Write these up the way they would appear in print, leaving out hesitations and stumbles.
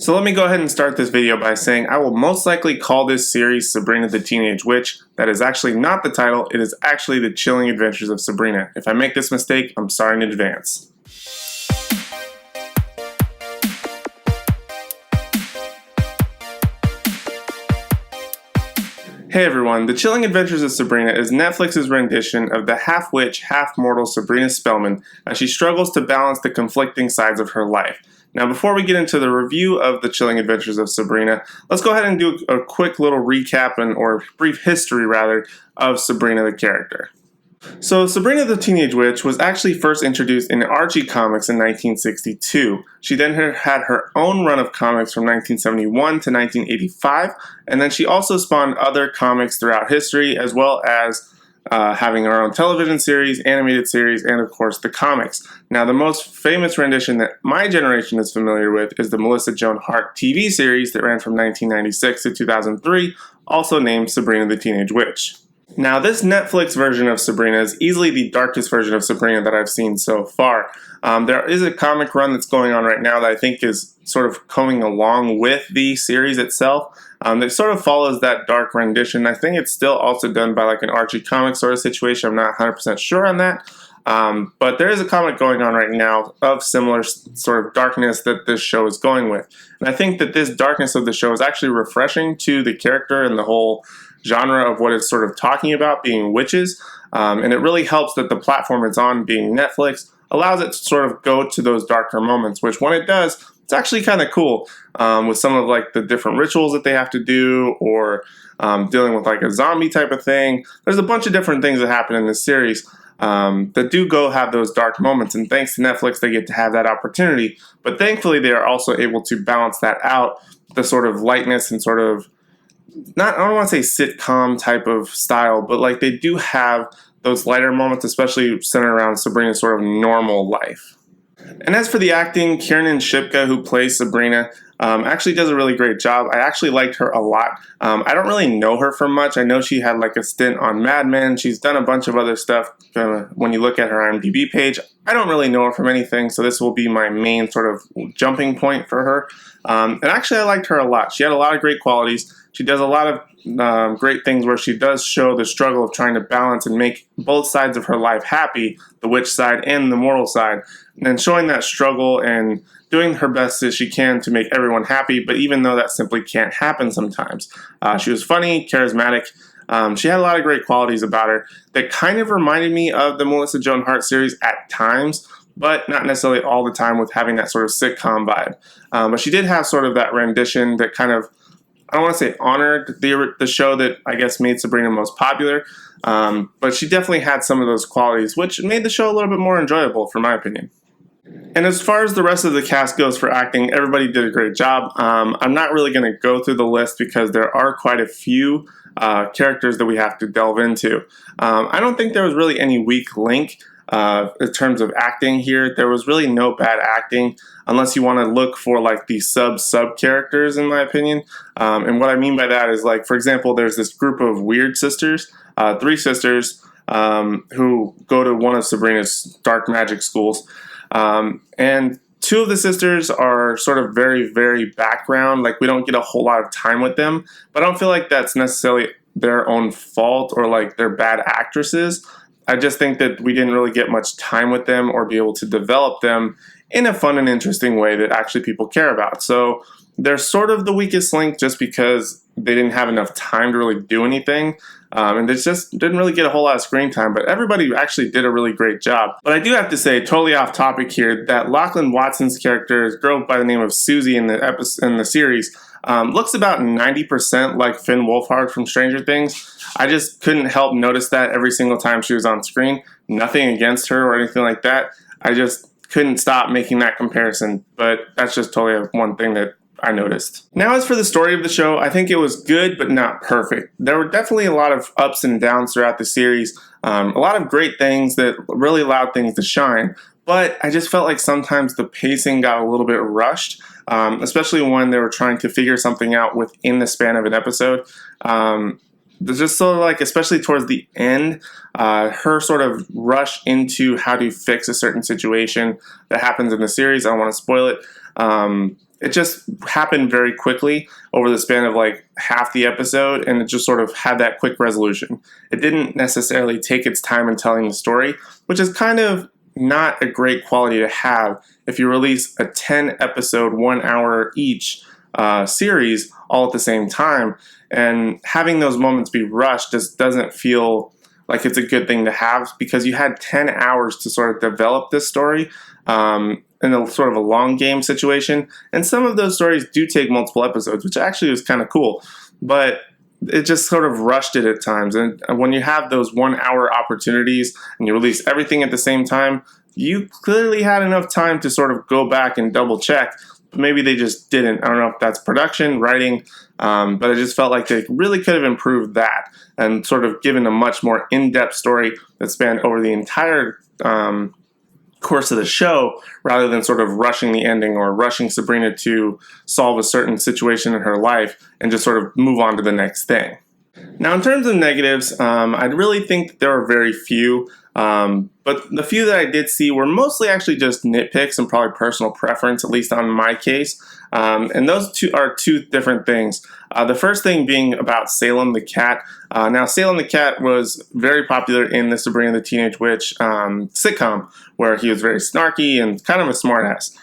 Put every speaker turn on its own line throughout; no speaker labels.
So let me go ahead and start this video by saying I will most likely call this series Sabrina the Teenage Witch. That is actually not the title, it is actually the Chilling Adventures of Sabrina. If I make this mistake, I'm sorry in advance. Hey everyone, The Chilling Adventures of Sabrina is Netflix's rendition of the half-witch, half-mortal Sabrina Spellman as she struggles to balance the conflicting sides of her life. Now before we get into the review of The Chilling Adventures of Sabrina, let's go ahead and do a quick little recap or brief history rather of Sabrina the character. So Sabrina the Teenage Witch was actually first introduced in Archie comics in 1962. She then had her own run of comics from 1971 to 1985, and then she also spawned other comics throughout history, as well as having her own television series, animated series, and of course the comics. Now the most famous rendition that my generation is familiar with is the Melissa Joan Hart TV series that ran from 1996 to 2003, also named Sabrina the Teenage Witch. Now this Netflix version of Sabrina is easily the darkest version of Sabrina that I've seen so far. There is a comic run that's going on right now that I think is sort of coming along with the series itself. That sort of follows that dark rendition. I think it's still also done by like an Archie comic sort of situation. I'm not 100% sure on that. But there is a comic going on right now of similar sort of darkness that this show is going with. And I think that this darkness of the show is actually refreshing to the character and the whole genre of what it's sort of talking about, being witches. And it really helps that the platform it's on, being Netflix, allows it to sort of go to those darker moments, which when it does, it's actually kind of cool with some of like the different rituals that they have to do, or dealing with like a zombie type of thing. There's a bunch of different things that happen in this series that do go have those dark moments, and thanks to Netflix they get to have that opportunity. But thankfully they are also able to balance that out, the sort of lightness and sort of, I don't want to say sitcom type of style, but like they do have those lighter moments, especially centered around Sabrina's sort of normal life. And as for the acting, Kiernan Shipka, who plays Sabrina, actually does a really great job. I actually liked her a lot. I don't really know her from much. I know she had like a stint on Mad Men. She's done a bunch of other stuff. When you look at her IMDb page, I don't really know her from anything, so this will be my main sort of jumping point for her. And actually I liked her a lot. She had a lot of great qualities. She does a lot of great things where she does show the struggle of trying to balance and make both sides of her life happy, the witch side and the mortal side, and showing that struggle and doing her best as she can to make everyone happy, but even though that simply can't happen sometimes. She was funny, charismatic. She had a lot of great qualities about her that kind of reminded me of the Melissa Joan Hart series at times, but not necessarily all the time with having that sort of sitcom vibe. But she did have sort of that rendition that kind of, I don't want to say honored the show that I guess made Sabrina most popular, but she definitely had some of those qualities, which made the show a little bit more enjoyable, for my opinion. And as far as the rest of the cast goes for acting, everybody did a great job. I'm not really going to go through the list because there are quite a few characters that we have to delve into. I don't think there was really any weak link in terms of acting here. There was really no bad acting unless you want to look for like the sub characters, in my opinion. And what I mean by that is, like, for example, there's this group of weird sisters, 3 sisters who go to one of Sabrina's dark magic schools. And 2 of the sisters are sort of very, very background. Like, we don't get a whole lot of time with them, but I don't feel like that's necessarily their own fault or like they're bad actresses. I just think that we didn't really get much time with them or be able to develop them in a fun and interesting way that actually people care about. So they're sort of the weakest link just because they didn't have enough time to really do anything. And they just didn't really get a whole lot of screen time, but everybody actually did a really great job. But I do have to say, totally off topic here, that Lachlan Watson's character, a girl by the name of Susie in the series, looks about 90% like Finn Wolfhard from Stranger Things. I just couldn't help notice that every single time she was on screen. Nothing against her or anything like that. I just couldn't stop making that comparison, but that's just totally one thing that I noticed. Now, as for the story of the show, I think it was good but not perfect. There were definitely a lot of ups and downs throughout the series, a lot of great things that really allowed things to shine, but I just felt like sometimes the pacing got a little bit rushed, especially when they were trying to figure something out within the span of an episode. There's just sort of like, especially towards the end, her sort of rush into how to fix a certain situation that happens in the series. I don't want to spoil it. it just happened very quickly over the span of like half the episode, and it just sort of had that quick resolution. It didn't necessarily take its time in telling the story, which is kind of not a great quality to have if you release a 10 episode, 1 hour each series all at the same time. And having those moments be rushed just doesn't feel like it's a good thing to have, because you had 10 hours to sort of develop this story in a sort of a long game situation. And some of those stories do take multiple episodes, which actually was kind of cool. But it just sort of rushed it at times. And when you have those 1 hour opportunities and you release everything at the same time, you clearly had enough time to sort of go back and double check. But maybe they just didn't. I don't know if that's production, writing, but I just felt like they really could have improved that and sort of given a much more in-depth story that spanned over the entire course of the show, rather than sort of rushing the ending or rushing Sabrina to solve a certain situation in her life and just sort of move on to the next thing. Now, in terms of negatives, I really think that there are very few, but the few that I did see were mostly actually just nitpicks and probably personal preference, at least on my case. And those two are two different things. The first thing being about Salem the cat. Now, Salem the cat was very popular in the Sabrina the Teenage Witch sitcom, where he was very snarky and kind of a smartass.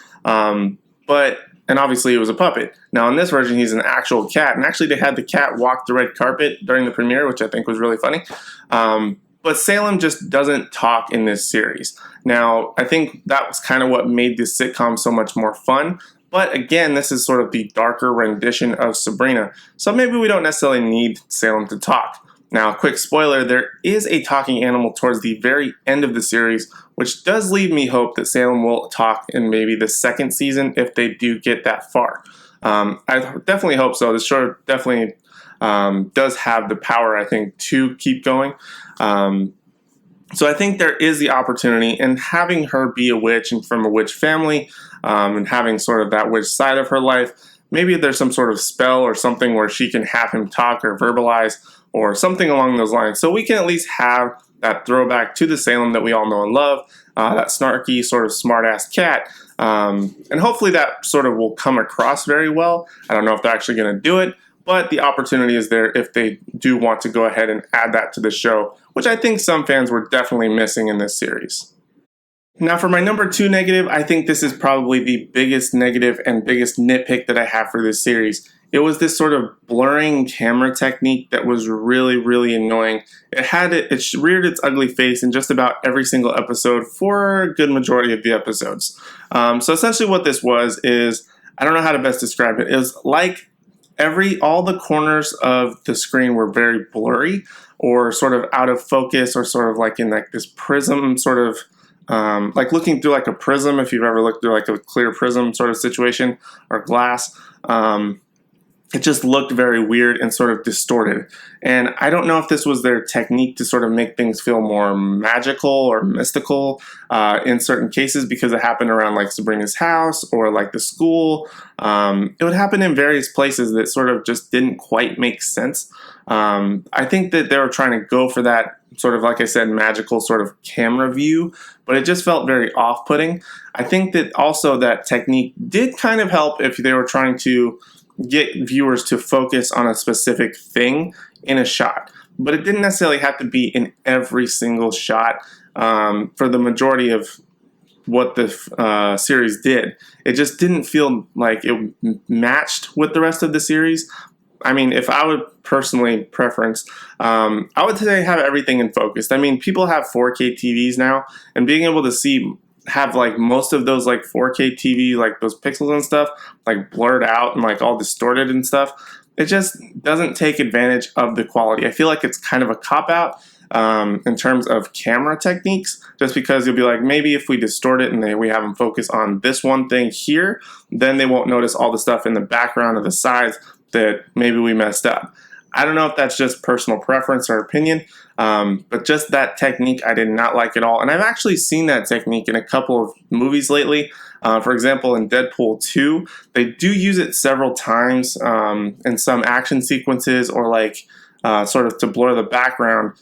And obviously he was a puppet. Now in this version, he's an actual cat. And actually they had the cat walk the red carpet during the premiere, which I think was really funny. But Salem just doesn't talk in this series. Now, I think that was kind of what made this sitcom so much more fun. But again, this is sort of the darker rendition of Sabrina. So maybe we don't necessarily need Salem to talk. Now, quick spoiler, there is a talking animal towards the very end of the series, which does leave me hope that Salem will talk in maybe the second season if they do get that far. I definitely hope so. The show definitely does have the power, I think, to keep going. So I think there is the opportunity, and having her be a witch and from a witch family, and having sort of that witch side of her life, maybe there's some sort of spell or something where she can have him talk or verbalize or something along those lines. So we can at least have that throwback to the Salem that we all know and love, that snarky sort of smart-ass cat. And hopefully that sort of will come across very well. I don't know if they're actually going to do it, but the opportunity is there if they do want to go ahead and add that to the show, which I think some fans were definitely missing in this series. Now for my number 2 negative, I think this is probably the biggest negative and biggest nitpick that I have for this series. It was this sort of blurring camera technique that was really, really annoying. It reared its ugly face in just about every single episode for a good majority of the episodes. So essentially what this was is, I don't know how to best describe it. It was like all the corners of the screen were very blurry or sort of out of focus, or sort of like in like this prism sort of, like looking through like a prism, if you've ever looked through like a clear prism sort of situation or glass. It just looked very weird and sort of distorted. And I don't know if this was their technique to sort of make things feel more magical or mystical in certain cases, because it happened around like Sabrina's house or like the school. It would happen in various places that sort of just didn't quite make sense. I think that they were trying to go for that sort of, like I said, magical sort of camera view, but it just felt very off-putting. I think that also that technique did kind of help if they were trying to get viewers to focus on a specific thing in a shot, but it didn't necessarily have to be in every single shot. For the majority of what the series did, it just didn't feel like it matched with the rest of the series. I mean, if I would personally preference, I would say have everything in focus. I mean, people have 4K TVs now, and being able to have like most of those like 4K TV, like those pixels and stuff, like blurred out and like all distorted and stuff, it just doesn't take advantage of the quality. I feel like it's kind of a cop-out in terms of camera techniques, just because you'll be like, maybe if we distort it and we have them focus on this one thing here, then they won't notice all the stuff in the background or the sides that maybe we messed up. I don't know if that's just personal preference or opinion, but just that technique I did not like at all. And I've actually seen that technique in a couple of movies lately. For example, in Deadpool 2, they do use it several times in some action sequences, or like sort of to blur the background.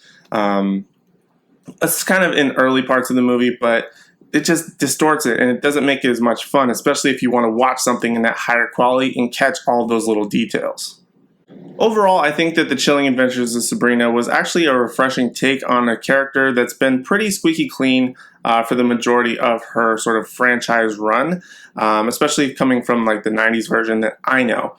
It's kind of in early parts of the movie, but it just distorts it and it doesn't make it as much fun, especially if you want to watch something in that higher quality and catch all those little details. Overall, I think that The Chilling Adventures of Sabrina was actually a refreshing take on a character that's been pretty squeaky clean for the majority of her sort of franchise run, especially coming from like the 90s version that I know.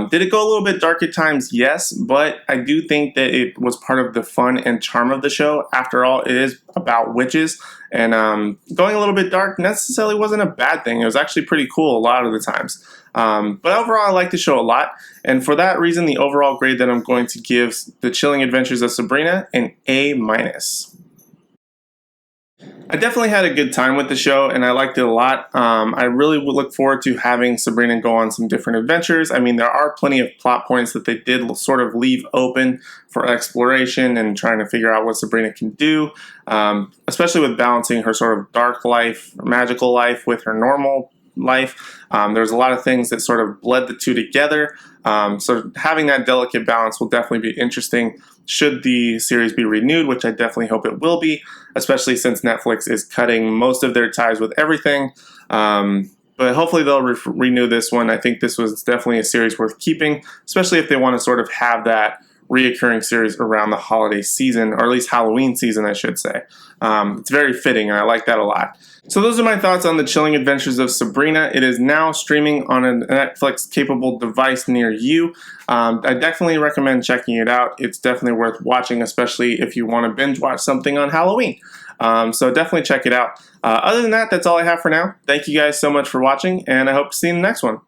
Did it go a little bit dark at times? Yes, but I do think that it was part of the fun and charm of the show. After all, it is about witches, and going a little bit dark necessarily wasn't a bad thing. It was actually pretty cool a lot of the times. But overall, I like the show a lot, and for that reason, the overall grade that I'm going to give The Chilling Adventures of Sabrina an A-. I definitely had a good time with the show, and I liked it a lot. I really would look forward to having Sabrina go on some different adventures. I mean, there are plenty of plot points that they did sort of leave open for exploration and trying to figure out what Sabrina can do, especially with balancing her sort of dark life, magical life with her normal life. There's a lot of things that sort of bled the two together. So having that delicate balance will definitely be interesting should the series be renewed, which I definitely hope it will be, especially since Netflix is cutting most of their ties with everything. But hopefully they'll renew this one. I think this was definitely a series worth keeping, especially if they want to sort of have that reoccurring series around the holiday season, or at least Halloween season, I should say. It's very fitting, and I like that a lot. So those are my thoughts on The Chilling Adventures of Sabrina. It is now streaming on a Netflix-capable device near you. I definitely recommend checking it out. It's definitely worth watching, especially if you want to binge watch something on Halloween. So definitely check it out. Other than that, that's all I have for now. Thank you guys so much for watching, and I hope to see you in the next one.